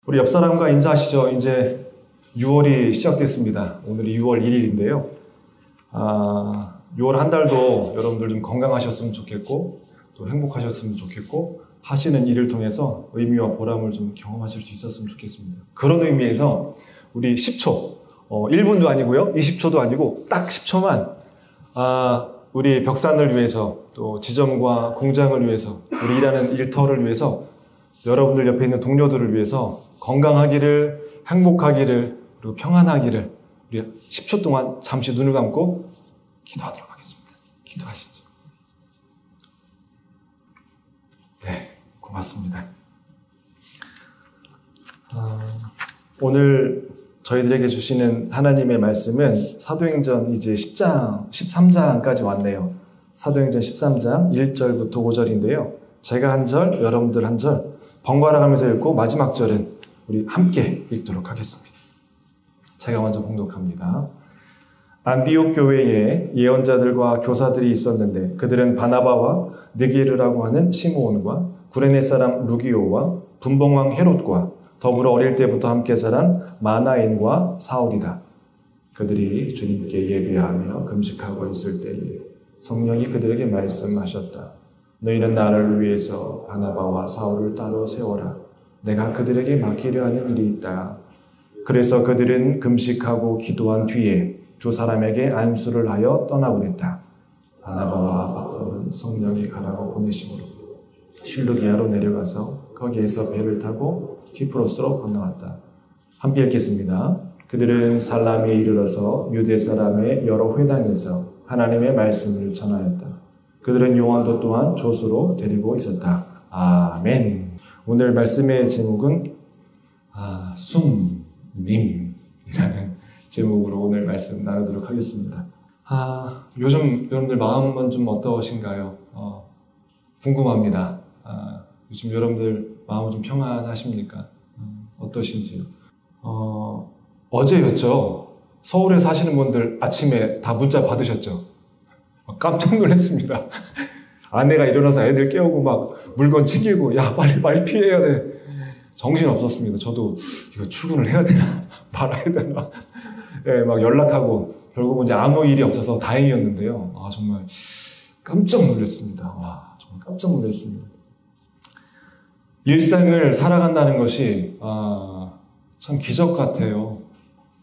우리 옆 사람과 인사하시죠. 이제 6월이 시작됐습니다. 오늘이 6월 1일인데요. 6월 한 달도 여러분들 좀 건강하셨으면 좋겠고 또 행복하셨으면 좋겠고 하시는 일을 통해서 의미와 보람을 좀 경험하실 수 있었으면 좋겠습니다. 그런 의미에서 우리 10초, 1분도 아니고요. 20초도 아니고 딱 10초만 우리 벽산을 위해서 또 지점과 공장을 위해서 우리 일하는 일터를 위해서 여러분들 옆에 있는 동료들을 위해서 건강하기를, 행복하기를, 그리고 평안하기를 우리 10초 동안 잠시 눈을 감고 기도하도록 하겠습니다. 기도하시죠. 네, 고맙습니다. 오늘 저희들에게 주시는 하나님의 말씀은 사도행전 이제 10장, 13장까지 왔네요. 사도행전 13장 1절부터 5절인데요. 제가 한 절, 여러분들 한 절, 번갈아 가면서 읽고 마지막 절은 우리 함께 읽도록 하겠습니다. 제가 먼저 봉독합니다. 안디옥 교회에 예언자들과 교사들이 있었는데 그들은 바나바와 느게르라고 하는 시므온과 구레네 사람 루기오와 분봉왕 헤롯과 더불어 어릴 때부터 함께 자란 마나엔과 사울이다. 그들이 주님께 예배하며 금식하고 있을 때에 성령이 그들에게 말씀하셨다. 너희는 나를 위해서 바나바와 사울을 따로 세워라. 내가 그들에게 맡기려 하는 일이 있다. 그래서 그들은 금식하고 기도한 뒤에 두 사람에게 안수를 하여 떠나보냈다. 바나바와 사울은 성령이 가라고 보내심으로 실루기아로 내려가서 거기에서 배를 타고 키프로스로 건너갔다. 함께 읽겠습니다. 그들은 살라미에 이르러서 유대 사람의 여러 회당에서 하나님의 말씀을 전하였다. 그들은 요한도 또한 조수로 데리고 있었다. 아멘. 오늘 말씀의 제목은 숨님이라는 제목으로 오늘 말씀 나누도록 하겠습니다. 요즘 여러분들 마음은 좀 어떠신가요? 궁금합니다. 요즘 여러분들 마음은 좀 평안하십니까? 어떠신지요? 어제였죠. 서울에 사시는 분들 아침에 다 문자 받으셨죠? 깜짝 놀랐습니다. 아내가 일어나서 애들 깨우고 막 물건 챙기고 야 빨리 피해야 돼. 정신 없었습니다. 저도 이거 출근을 해야 되나 말아야 되나 막 연락하고 결국은 이제 아무 일이 없어서 다행이었는데요. 정말 깜짝 놀랐습니다. 정말 깜짝 놀랐습니다. 일상을 살아간다는 것이 참 기적 같아요.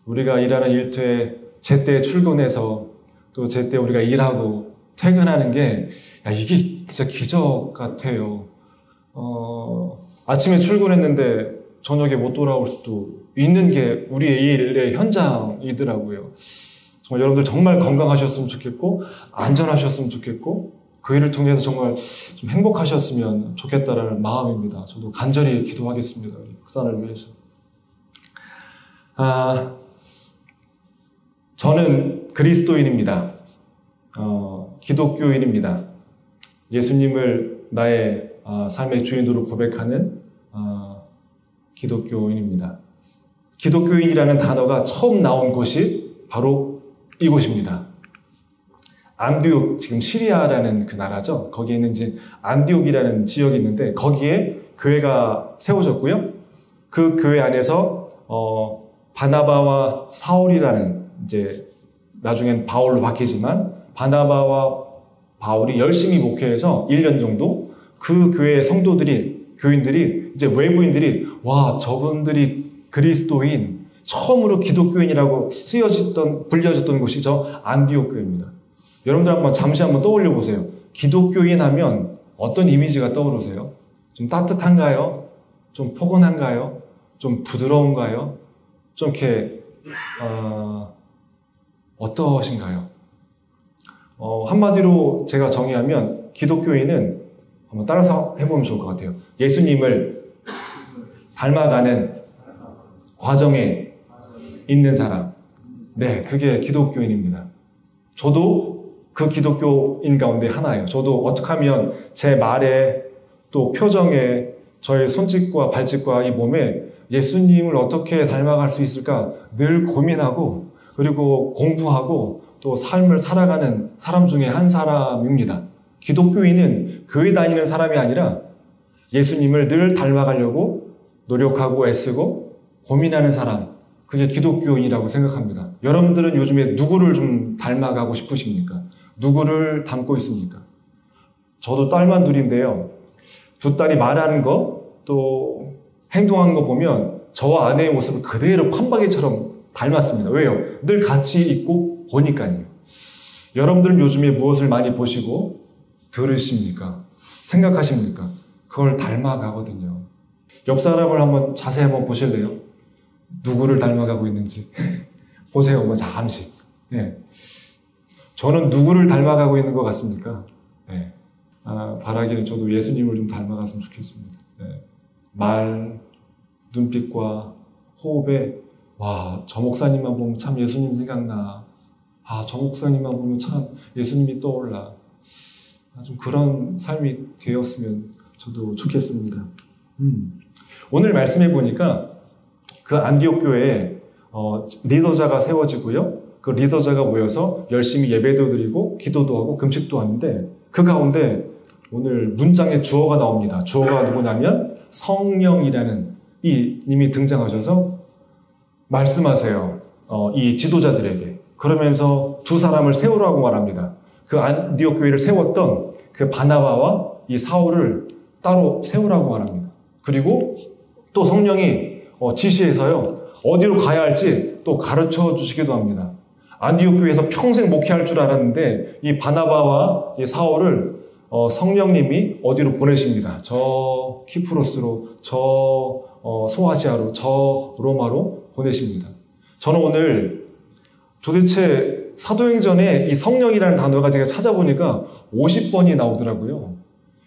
우리가 일하는 일터에 제때 출근해서 또 제때 우리가 일하고 퇴근하는 게 이게 진짜 기적 같아요. 아침에 출근했는데 저녁에 못 돌아올 수도 있는 게 우리의 일의 현장이더라고요. 정말 여러분들 정말 건강하셨으면 좋겠고 안전하셨으면 좋겠고 그 일을 통해서 정말 좀 행복하셨으면 좋겠다라는 마음입니다. 저도 간절히 기도하겠습니다. 우리 벽산을 위해서. 저는 그리스도인입니다. 기독교인입니다. 예수님을 나의 삶의 주인으로 고백하는 기독교인입니다. 기독교인이라는 단어가 처음 나온 곳이 바로 이곳입니다. 안디옥, 지금 시리아라는 그 나라죠. 거기에 있는 이제 안디옥이라는 지역이 있는데 거기에 교회가 세워졌고요. 그 교회 안에서 바나바와 사울이라는 이제 나중엔 바울로 바뀌지만 바나바와 바울이 열심히 목회해서 1년 정도 그 교회의 성도들이 교인들이 이제 외부인들이 와 저분들이 그리스도인 처음으로 기독교인이라고 불려졌던 곳이 저 안디옥 교회입니다. 여러분들 잠시 한번 떠올려 보세요. 기독교인 하면 어떤 이미지가 떠오르세요? 좀 따뜻한가요? 좀 포근한가요? 좀 부드러운가요? 좀 이렇게 어떠신가요? 한마디로 제가 정의하면 기독교인은 한번 따라서 해보면 좋을 것 같아요. 예수님을 닮아가는 과정에 있는 사람. 네, 그게 기독교인입니다. 저도 그 기독교인 가운데 하나예요. 저도 어떻게 하면 제 말에 또 표정에 저의 손짓과 발짓과 이 몸에 예수님을 어떻게 닮아갈 수 있을까 늘 고민하고 그리고 공부하고 또 삶을 살아가는 사람 중에 한 사람입니다. 기독교인은 교회 다니는 사람이 아니라 예수님을 늘 닮아가려고 노력하고 애쓰고 고민하는 사람, 그게 기독교인이라고 생각합니다. 여러분들은 요즘에 누구를 좀 닮아가고 싶으십니까? 누구를 닮고 있습니까? 저도 딸만 둘인데요. 두 딸이 말하는 거, 또 행동하는 거 보면 저와 아내의 모습을 그대로 판박이처럼 닮았습니다. 왜요? 늘 같이 있고 보니까요. 여러분들은 요즘에 무엇을 많이 보시고 들으십니까? 생각하십니까? 그걸 닮아가거든요. 옆 사람을 자세히 한번 보실래요? 누구를 닮아가고 있는지. 보세요, 잠시. 네. 저는 누구를 닮아가고 있는 것 같습니까? 네. 바라기는 저도 예수님을 좀 닮아갔으면 좋겠습니다. 네. 말, 눈빛과 호흡에, 와, 저 목사님만 보면 참 예수님 생각나. 저 목사님만 보면 참 예수님이 떠올라. 좀 그런 삶이 되었으면 저도 좋겠습니다. 오늘 말씀해 보니까 그 안디옥 교회에 리더자가 세워지고요. 그 리더자가 모여서 열심히 예배도 드리고 기도도 하고 금식도 하는데 그 가운데 오늘 문장에 주어가 나옵니다. 주어가 누구냐면 성령이라는 이 님이 등장하셔서 말씀하세요. 이 지도자들에게. 그러면서 두 사람을 세우라고 말합니다. 그 안디옥 교회를 세웠던 그 바나바와 이 사울을 따로 세우라고 말합니다. 그리고 또 성령이 지시해서요. 어디로 가야 할지 또 가르쳐 주시기도 합니다. 안디옥 교회에서 평생 목회할 줄 알았는데 이 바나바와 이 사울을 성령님이 어디로 보내십니다. 저 키프로스로, 저 소아시아로, 저 로마로 보내십니다. 저는 오늘 도대체 사도행전에 이 성령이라는 단어가 제가 찾아보니까 50번이 나오더라고요.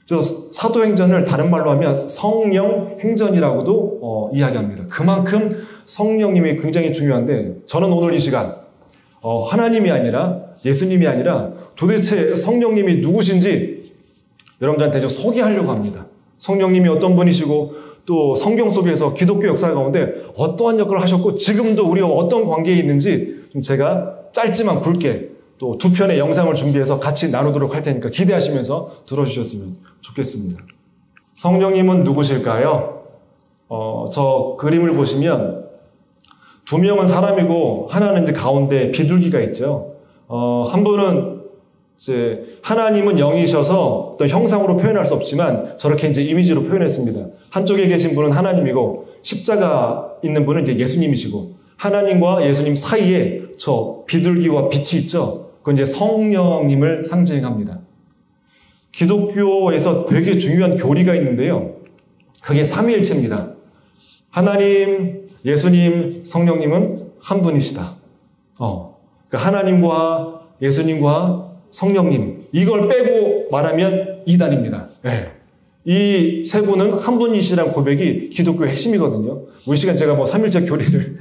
그래서 사도행전을 다른 말로 하면 성령행전이라고도 이야기합니다. 그만큼 성령님이 굉장히 중요한데 저는 오늘 이 시간 하나님이 아니라 예수님이 아니라 도대체 성령님이 누구신지 여러분들한테 좀 소개하려고 합니다. 성령님이 어떤 분이시고 또 성경 속에서 기독교 역사 가운데 어떠한 역할을 하셨고 지금도 우리와 어떤 관계에 있는지 좀 제가 짧지만 굵게 또 두 편의 영상을 준비해서 같이 나누도록 할 테니까 기대하시면서 들어주셨으면 좋겠습니다. 성령님은 누구실까요? 저 그림을 보시면 두 명은 사람이고 하나는 이제 가운데 비둘기가 있죠. 한 분은 이제 하나님은 영이셔서 어떤 형상으로 표현할 수 없지만 저렇게 이제 이미지로 표현했습니다. 한쪽에 계신 분은 하나님이고 십자가 있는 분은 이제 예수님이시고 하나님과 예수님 사이에 저 비둘기와 빛이 있죠. 그건 이제 성령님을 상징합니다. 기독교에서 되게 중요한 교리가 있는데요. 그게 삼위일체입니다. 하나님, 예수님, 성령님은 한 분이시다. 그러니까 하나님과 예수님과 성령님 이걸 빼고 말하면 이단입니다. 네. 이 세 분은 한 분이시라는 고백이 기독교의 핵심이거든요. 이 시간 제가 삼일체 교리를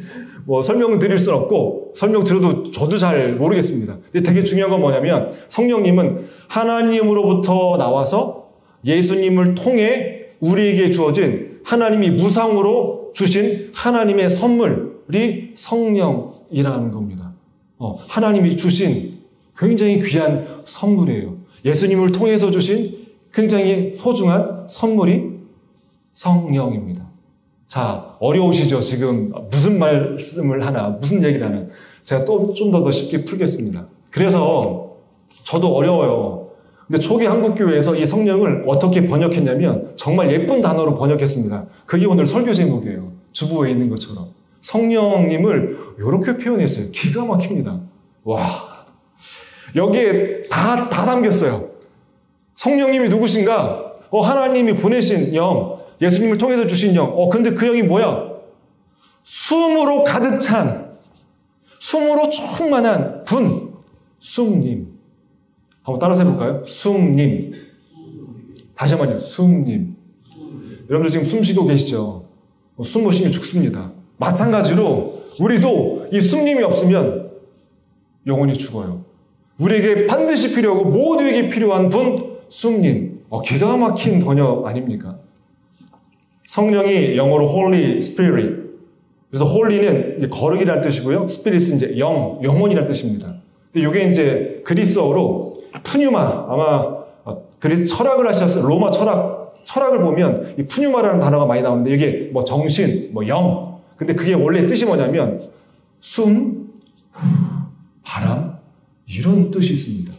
설명을 드릴 수는 없고 설명 드려도 저도 잘 모르겠습니다. 근데 되게 중요한 건 뭐냐면 성령님은 하나님으로부터 나와서 예수님을 통해 우리에게 주어진 하나님이 무상으로 주신 하나님의 선물이 성령이라는 겁니다. 하나님이 주신 굉장히 귀한 선물이에요. 예수님을 통해서 주신 굉장히 소중한 선물이 성령입니다. 자, 어려우시죠? 지금 무슨 말씀을 하나, 무슨 얘기를 하나. 제가 또 좀 더 쉽게 풀겠습니다. 그래서 저도 어려워요. 근데 초기 한국교회에서 이 성령을 어떻게 번역했냐면 정말 예쁜 단어로 번역했습니다. 그게 오늘 설교 제목이에요. 주보에 있는 것처럼. 성령님을 이렇게 표현했어요. 기가 막힙니다. 와, 여기에 다 담겼어요. 성령님이 누구신가? 하나님이 보내신 영, 예수님을 통해서 주신 영. 근데 그 영이 뭐야? 숨으로 가득 찬, 숨으로 충만한 분, 숨님. 한번 따라서 해볼까요? 숨님. 다시 한번요. 숨님. 여러분들 지금 숨 쉬고 계시죠? 숨 못 쉬면 죽습니다. 마찬가지로 우리도 이 숨님이 없으면 영혼이 죽어요. 우리에게 반드시 필요하고 모두에게 필요한 분, 숨님. 기가 막힌 번역 아닙니까? 성령이 영어로 Holy Spirit. 그래서 Holy는 거룩이라는 뜻이고요. Spirit은 이제 영혼이라는 뜻입니다. 근데 이게 이제 그리스어로 푸뉴마, 아마 그래서 철학을 하셨어요. 로마 철학을 보면 이 푸뉴마라는 단어가 많이 나오는데 이게 뭐 정신, 뭐 영. 근데 그게 원래 뜻이 뭐냐면 숨, 바람 이런 뜻이 있습니다.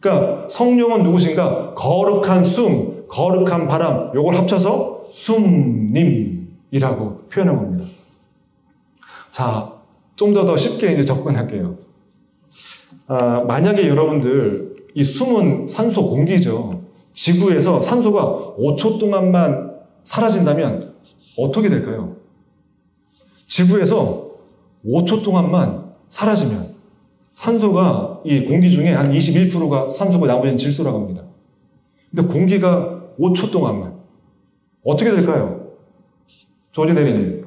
그러니까 성령은 누구신가? 거룩한 숨, 거룩한 바람 요걸 합쳐서 숨님이라고 표현한 겁니다. 자, 좀 더 쉽게 이제 접근할게요. 만약에 여러분들 이 숨은 산소 공기죠. 지구에서 산소가 5초 동안만 사라진다면 어떻게 될까요? 지구에서 5초 동안만 사라지면 산소가 이 공기 중에 한 21%가 산소고 나머지는 질소라고 합니다. 근데 공기가 5초 동안만 어떻게 될까요? 조지 대리님.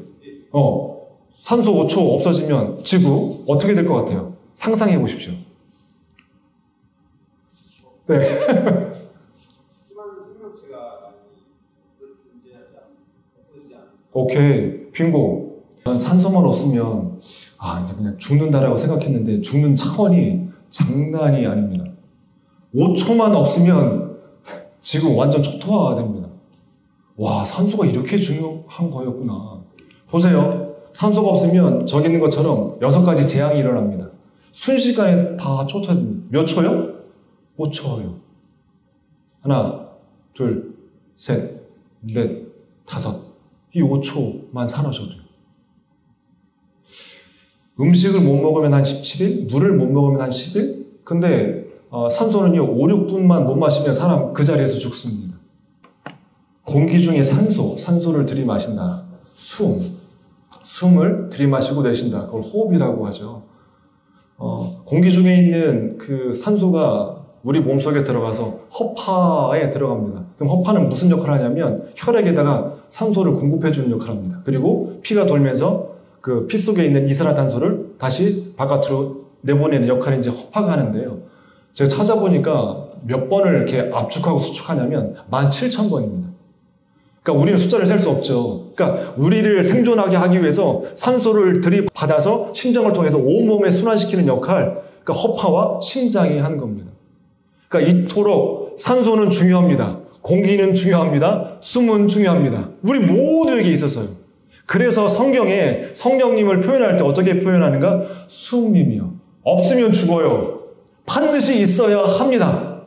산소 5초 없어지면 지구 어떻게 될 것 같아요? 상상해 보십시오. 네. 오케이. 빙고. 산소만 없으면 이제 그냥 죽는다라고 생각했는데 죽는 차원이 장난이 아닙니다. 5초만 없으면 지금 완전 초토화가 됩니다. 와, 산소가 이렇게 중요한 거였구나. 보세요. 산소가 없으면 저기 있는 것처럼 6가지 재앙이 일어납니다. 순식간에 다 초토화됩니다. 몇 초요? 5초요. 하나, 둘, 셋, 넷, 다섯. 이 5초만 사라져도요. 음식을 못 먹으면 한 17일, 물을 못 먹으면 한 10일. 근데 산소는요 5, 6분만 못 마시면 사람 그 자리에서 죽습니다. 공기 중에 산소를 들이마신다. 숨을 들이마시고 내쉰다. 그걸 호흡이라고 하죠. 공기 중에 있는 그 산소가 우리 몸속에 들어가서 허파에 들어갑니다. 그럼 허파는 무슨 역할을 하냐면 혈액에다가 산소를 공급해주는 역할을 합니다. 그리고 피가 돌면서 그 피 속에 있는 이산화탄소를 다시 바깥으로 내보내는 역할을 이제 허파가 하는데요. 제가 찾아보니까 몇 번을 이렇게 압축하고 수축하냐면 17,000번입니다. 그러니까 우리는 숫자를 셀 수 없죠. 그러니까 우리를 생존하게 하기 위해서 산소를 들이받아서 심장을 통해서 온몸에 순환시키는 역할, 그러니까 허파와 심장이 하는 겁니다. 그러니까 이토록 산소는 중요합니다. 공기는 중요합니다. 숨은 중요합니다. 우리 모두에게 있어서요. 그래서 성경에 성령님을 표현할 때 어떻게 표현하는가? 숨님이요. 없으면 죽어요. 반드시 있어야 합니다.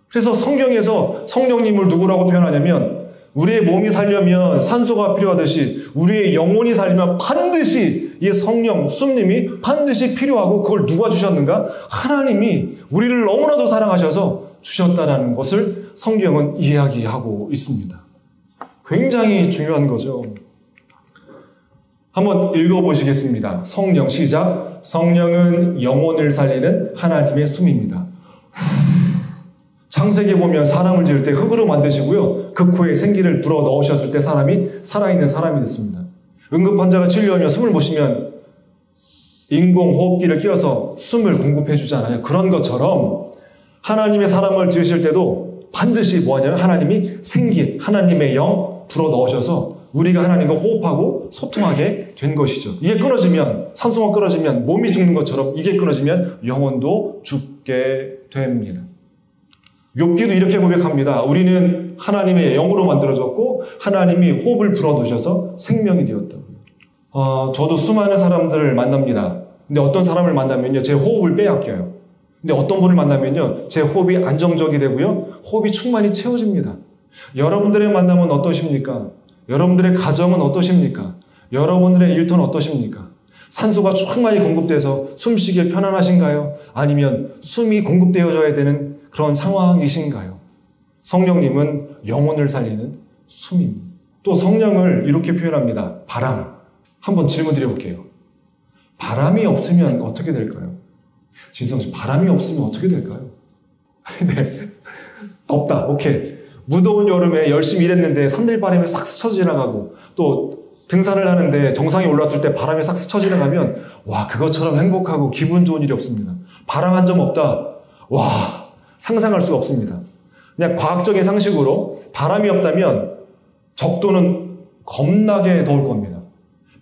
그래서 성경에서 성령님을 누구라고 표현하냐면 우리의 몸이 살려면 산소가 필요하듯이 우리의 영혼이 살려면 반드시 이 성령, 숨님이 반드시 필요하고 그걸 누가 주셨는가? 하나님이 우리를 너무나도 사랑하셔서 주셨다는 것을 성경은 이야기하고 있습니다. 굉장히 중요한 거죠. 한번 읽어보시겠습니다. 성령 시작. 성령은 영혼을 살리는 하나님의 숨입니다. 창세기 보면 사람을 지을 때 흙으로 만드시고요. 그 코에 생기를 불어 넣으셨을 때 사람이 살아있는 사람이 됐습니다. 응급환자가 치료하며 숨을 못 쉬면 인공호흡기를 끼워서 숨을 공급해 주잖아요. 그런 것처럼 하나님의 사람을 지으실 때도 반드시 뭐하냐면 하나님이 생기, 하나님의 영 불어 넣으셔서 우리가 하나님과 호흡하고 소통하게 된 것이죠. 이게 끊어지면, 산소가 끊어지면 몸이 죽는 것처럼 이게 끊어지면 영혼도 죽게 됩니다. 욥기도 이렇게 고백합니다. 우리는 하나님의 영으로 만들어졌고 하나님이 호흡을 불어넣으셔서 생명이 되었다고요. 저도 수많은 사람들을 만납니다. 근데 어떤 사람을 만나면요, 제 호흡을 빼앗겨요. 근데 어떤 분을 만나면요, 제 호흡이 안정적이 되고요, 호흡이 충만히 채워집니다. 여러분들의 만남은 어떠십니까? 여러분들의 가정은 어떠십니까? 여러분들의 일터는 어떠십니까? 산소가 충만히 공급돼서 숨쉬기에 편안하신가요? 아니면 숨이 공급되어져야 되는 그런 상황이신가요? 성령님은 영혼을 살리는 숨입니다. 또 성령을 이렇게 표현합니다. 바람. 한번 질문 드려볼게요. 바람이 없으면 어떻게 될까요? 진성 씨, 바람이 없으면 어떻게 될까요? 네. 덥다. 오케이. 무더운 여름에 열심히 일했는데 산들바람이 싹 스쳐 지나가고 또 등산을 하는데 정상에 올랐을 때 바람이 싹 스쳐 지나가면 와, 그것처럼 행복하고 기분 좋은 일이 없습니다. 바람 한 점 없다. 와, 상상할 수가 없습니다. 그냥 과학적인 상식으로 바람이 없다면 적도는 겁나게 더울 겁니다.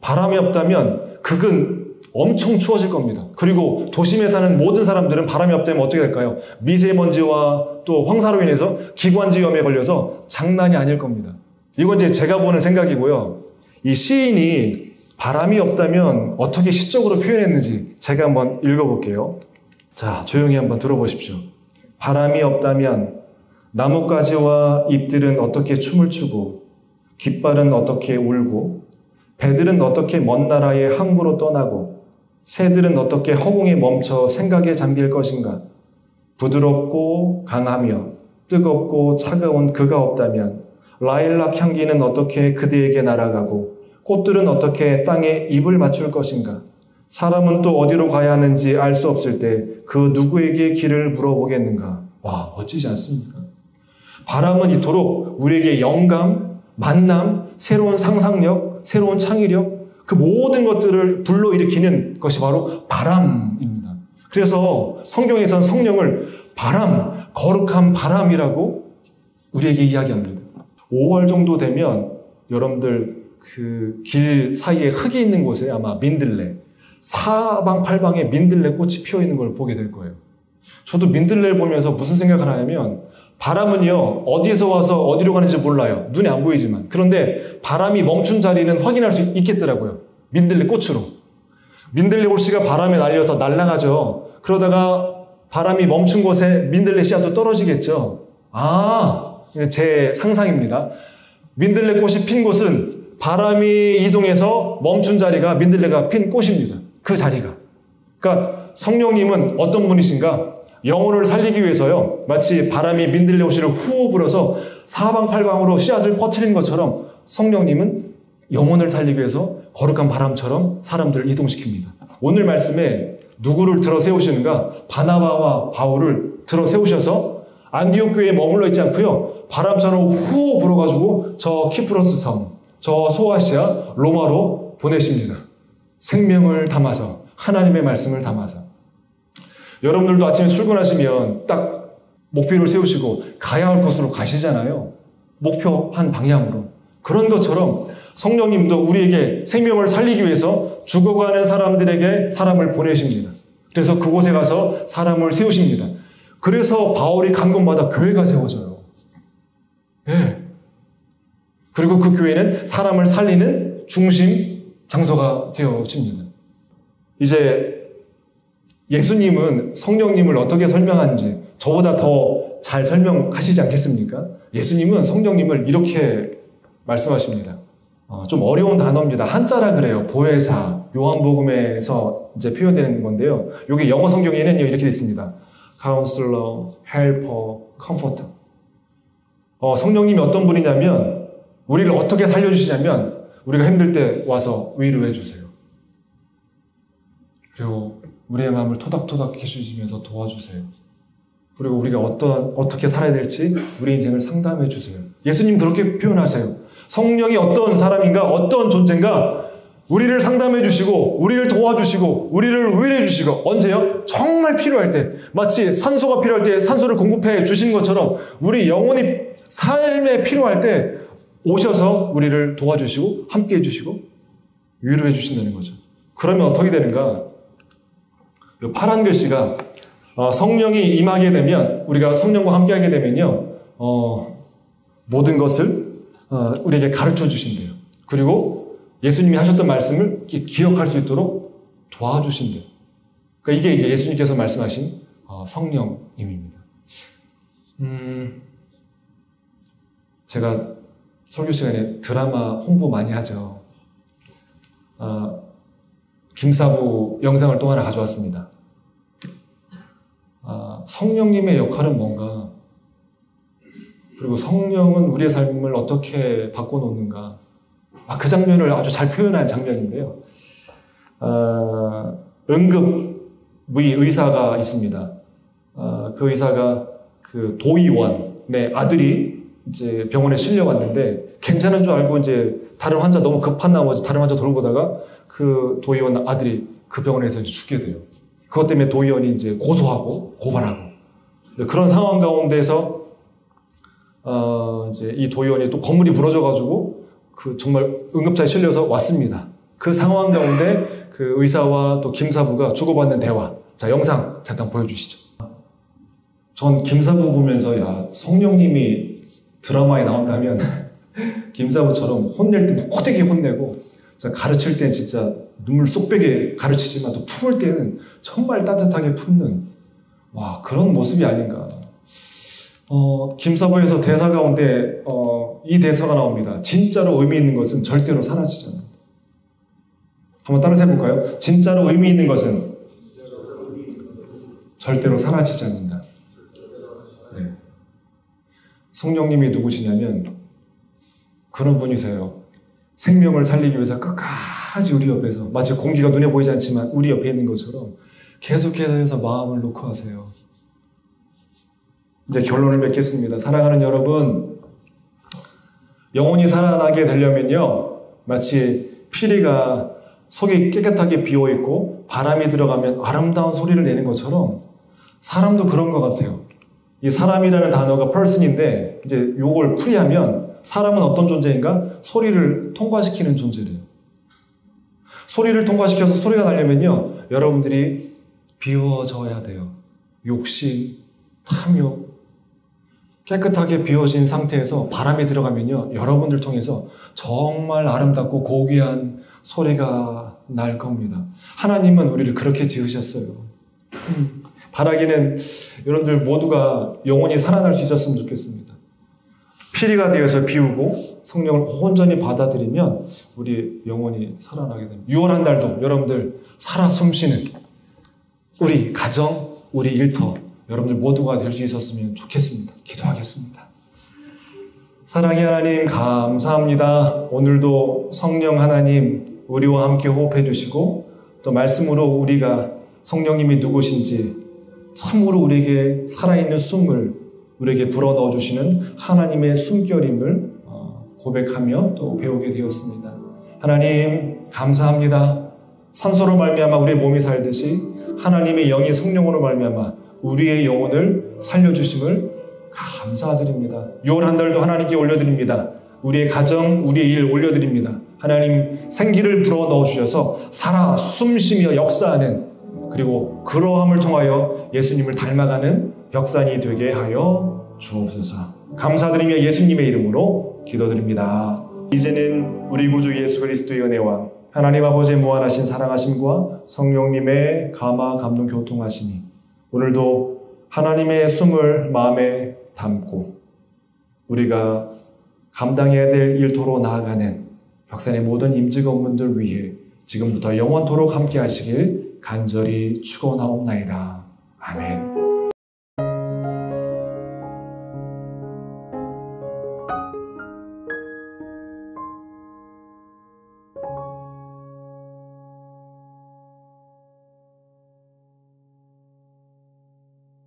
바람이 없다면 극은 엄청 추워질 겁니다. 그리고 도심에 사는 모든 사람들은 바람이 없다면 어떻게 될까요? 미세먼지와 또 황사로 인해서 기관지염에 걸려서 장난이 아닐 겁니다. 이건 이제 제가 보는 생각이고요. 이 시인이 바람이 없다면 어떻게 시적으로 표현했는지 제가 한번 읽어볼게요. 자, 조용히 한번 들어보십시오. 바람이 없다면 나뭇가지와 잎들은 어떻게 춤을 추고 깃발은 어떻게 울고 배들은 어떻게 먼 나라의 항구로 떠나고 새들은 어떻게 허공에 멈춰 생각에 잠길 것인가. 부드럽고 강하며 뜨겁고 차가운 그가 없다면 라일락 향기는 어떻게 그대에게 날아가고 꽃들은 어떻게 땅에 입을 맞출 것인가. 사람은 또 어디로 가야 하는지 알 수 없을 때 그 누구에게 길을 물어보겠는가. 와, 멋지지 않습니까? 바람은 이토록 우리에게 영감, 만남, 새로운 상상력, 새로운 창의력, 그 모든 것들을 불러일으키는 것이 바로 바람입니다. 그래서 성경에서는 성령을 바람, 거룩한 바람이라고 우리에게 이야기합니다. 5월 정도 되면 여러분들 그 길 사이에 흙이 있는 곳에 아마 민들레, 사방팔방에 민들레 꽃이 피어 있는 걸 보게 될 거예요. 저도 민들레를 보면서 무슨 생각을 하냐면 바람은요, 어디에서 와서 어디로 가는지 몰라요. 눈에 안 보이지만. 그런데 바람이 멈춘 자리는 확인할 수 있겠더라고요. 민들레 꽃으로. 민들레 꽃씨가 바람에 날려서 날아가죠. 그러다가 바람이 멈춘 곳에 민들레 씨앗도 떨어지겠죠. 아, 제 상상입니다. 민들레 꽃이 핀 곳은 바람이 이동해서 멈춘 자리가 민들레가 핀 꽃입니다. 그 자리가. 그러니까 성령님은 어떤 분이신가? 영혼을 살리기 위해서요. 마치 바람이 민들레 옷을 후 불어서 사방팔방으로 씨앗을 퍼뜨리는 것처럼 성령님은 영혼을 살리기 위해서 거룩한 바람처럼 사람들을 이동시킵니다. 오늘 말씀에 누구를 들어 세우시는가? 바나바와 바울을 들어 세우셔서 안디옥 교회에 머물러 있지 않고요. 바람처럼 후 불어가지고 저 키프로스 섬, 저 소아시아, 로마로 보내십니다. 생명을 담아서, 하나님의 말씀을 담아서. 여러분들도 아침에 출근하시면 딱 목표를 세우시고 가야 할 곳으로 가시잖아요. 목표한 방향으로. 그런 것처럼 성령님도 우리에게 생명을 살리기 위해서 죽어가는 사람들에게 사람을 보내십니다. 그래서 그곳에 가서 사람을 세우십니다. 그래서 바울이 간 곳마다 교회가 세워져요. 예. 그리고 그 교회는 사람을 살리는 중심 장소가 되어집니다. 이제 예수님은 성령님을 어떻게 설명하는지 저보다 더 잘 설명하시지 않겠습니까? 예수님은 성령님을 이렇게 말씀하십니다. 좀 어려운 단어입니다. 한자라 그래요. 보혜사, 요한복음에서 이제 표현되는 건데요. 여기 영어 성경에는 이렇게 되어 있습니다. Counselor, Helper, Comforter. 성령님이 어떤 분이냐면 우리를 어떻게 살려주시냐면 우리가 힘들 때 와서 위로해 주세요. 그리고 우리의 마음을 토닥토닥 해주시면서 도와주세요. 그리고 우리가 어떻게 살아야 될지 우리 인생을 상담해 주세요. 예수님 그렇게 표현하세요. 성령이 어떤 사람인가, 어떤 존재인가, 우리를 상담해 주시고, 우리를 도와주시고, 우리를 위로해 주시고, 언제요? 정말 필요할 때, 마치 산소가 필요할 때 산소를 공급해 주신 것처럼 우리 영혼이 삶에 필요할 때 오셔서 우리를 도와주시고, 함께 해주시고, 위로해 주신다는 거죠. 그러면 어떻게 되는가? 파란 글씨가 성령이 임하게 되면, 우리가 성령과 함께하게 되면요, 모든 것을 우리에게 가르쳐 주신대요. 그리고 예수님이 하셨던 말씀을 기억할 수 있도록 도와주신대요. 그러니까 이게 이제 예수님께서 말씀하신 성령님입니다. 제가 설교 시간에 드라마 홍보 많이 하죠. 김사부 영상을 또 하나 가져왔습니다. 성령님의 역할은 뭔가, 그리고 성령은 우리의 삶을 어떻게 바꿔놓는가. 그 장면을 아주 잘 표현한 장면인데요. 응급의 의사가 있습니다. 그 의사가 그 도의원의 아들이 이제 병원에 실려왔는데 괜찮은 줄 알고 이제 다른 환자 너무 급한 나머지 다른 환자 돌보다가 그 도의원 아들이 그 병원에서 이제 죽게 돼요. 그것 때문에 도의원이 이제 고소하고 고발하고 그런 상황 가운데서 이제 이 도의원이 또 건물이 무너져가지고 그 정말 응급차에 실려서 왔습니다. 그 상황 가운데 그 의사와 또 김사부가 주고받는 대화. 자, 영상 잠깐 보여주시죠. 전 김사부 보면서 야, 성령님이 드라마에 나온다면 김사부처럼 혼낼 땐 호되게 혼내고 가르칠 땐 진짜 눈물 쏙 빼게 가르치지만 또 품을 때는 정말 따뜻하게 품는 와, 그런 모습이 아닌가. 김사부에서 대사 가운데 이 대사가 나옵니다. 진짜로 의미 있는 것은 절대로 사라지지 않는다. 한번 따라서 해볼까요? 진짜로 의미 있는 것은 절대로 사라지지 않는다. 네. 성령님이 누구시냐면 그런 분이세요. 생명을 살리기 위해서 끝까지 우리 옆에서 마치 공기가 눈에 보이지 않지만 우리 옆에 있는 것처럼 계속해서 마음을 놓고 하세요. 이제 결론을 맺겠습니다. 사랑하는 여러분, 영혼이 살아나게 되려면요, 마치 피리가 속이 깨끗하게 비어있고 바람이 들어가면 아름다운 소리를 내는 것처럼 사람도 그런 것 같아요. 이 사람이라는 단어가 person인데 이제 요걸 풀이하면 사람은 어떤 존재인가? 소리를 통과시키는 존재래요. 소리를 통과시켜서 소리가 나려면요, 여러분들이 비워져야 돼요. 욕심, 탐욕, 깨끗하게 비워진 상태에서 바람이 들어가면요, 여러분들 통해서 정말 아름답고 고귀한 소리가 날 겁니다. 하나님은 우리를 그렇게 지으셨어요. 바라기는 여러분들 모두가 영혼이 살아날 수 있었으면 좋겠습니다. 피리가 되어서 비우고 성령을 온전히 받아들이면 우리 영혼이 살아나게 됩니다. 6월 한 달도 여러분들 살아 숨쉬는 우리 가정, 우리 일터 여러분들 모두가 될 수 있었으면 좋겠습니다. 기도하겠습니다. 사랑의 하나님 감사합니다. 오늘도 성령 하나님 우리와 함께 호흡해 주시고 또 말씀으로 우리가 성령님이 누구신지 참으로 우리에게 살아있는 숨을 우리에게 불어넣어 주시는 하나님의 숨결임을 고백하며 또 배우게 되었습니다. 하나님 감사합니다. 산소로 말미암아 우리의 몸이 살듯이 하나님의 영이 성령으로 말미암아 우리의 영혼을 살려주심을 감사드립니다. 6월 한 달도 하나님께 올려드립니다. 우리의 가정, 우리의 일 올려드립니다. 하나님 생기를 불어넣어 주셔서 살아 숨쉬며 역사하는 그리고 그러함을 통하여 예수님을 닮아가는 벽산이 되게 하여 주옵소서. 감사드리며 예수님의 이름으로 기도드립니다. 이제는 우리 구주 예수 그리스도의 은혜와 하나님 아버지의 무한하신 사랑하심과 성령님의 감화 감동 교통하심이 오늘도 하나님의 숨을 마음에 담고 우리가 감당해야 될 일터로 나아가는 벽산의 모든 임직 업무들 위해 지금부터 영원토록 함께 하시길 간절히 축원하옵나이다. 아멘.